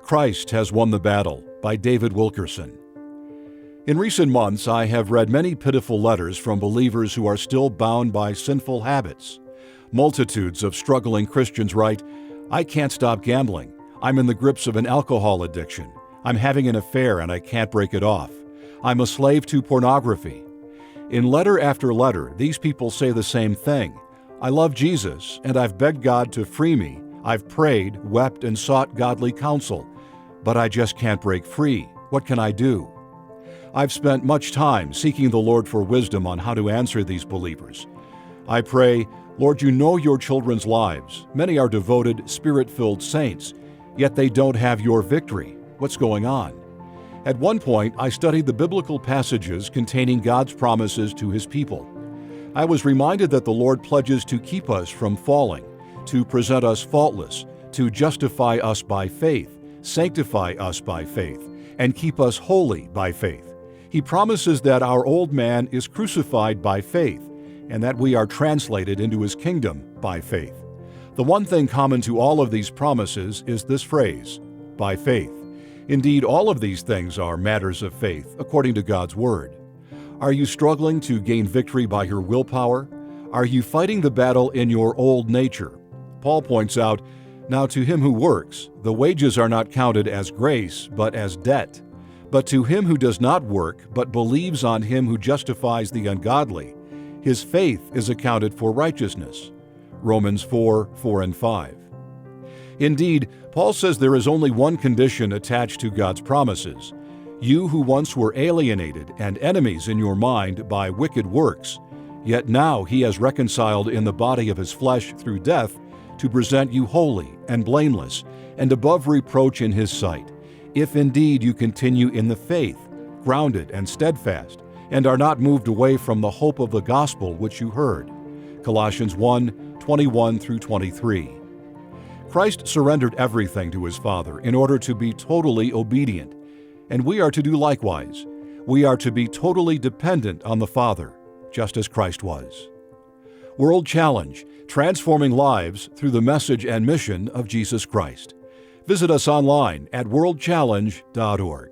Christ Has Won the Battle by David Wilkerson. In recent months, I have read many pitiful letters from believers who are still bound by sinful habits. Multitudes of struggling Christians write, "I can't stop gambling. I'm in the grips of an alcohol addiction. I'm having an affair and I can't break it off. I'm a slave to pornography." In letter after letter, these people say the same thing. "I love Jesus, and I've begged God to free me. I've prayed, wept, and sought godly counsel, but I just can't break free. What can I do?" I've spent much time seeking the Lord for wisdom on how to answer these believers. I pray, "Lord, you know your children's lives. Many are devoted, Spirit-filled saints, yet they don't have your victory. What's going on?" At one point, I studied the biblical passages containing God's promises to His people. I was reminded that the Lord pledges to keep us from falling, to present us faultless, to justify us by faith, sanctify us by faith, and keep us holy by faith. He promises that our old man is crucified by faith, and that we are translated into His kingdom by faith. The one thing common to all of these promises is this phrase, by faith. Indeed, all of these things are matters of faith, according to God's Word. Are you struggling to gain victory by your willpower? Are you fighting the battle in your old nature? Paul points out, "Now to him who works, the wages are not counted as grace, but as debt. But to him who does not work, but believes on Him who justifies the ungodly, his faith is accounted for righteousness." Romans 4:4 and 5. Indeed, Paul says there is only one condition attached to God's promises. You who once were alienated and enemies in your mind by wicked works, yet now He has reconciled in the body of His flesh through death to present you holy and blameless and above reproach in His sight, if indeed you continue in the faith, grounded and steadfast, and are not moved away from the hope of the gospel which you heard. Colossians 1:21 through 23. Christ surrendered everything to His Father in order to be totally obedient, and we are to do likewise. We are to be totally dependent on the Father, just as Christ was. World Challenge, transforming lives through the message and mission of Jesus Christ. Visit us online at worldchallenge.org.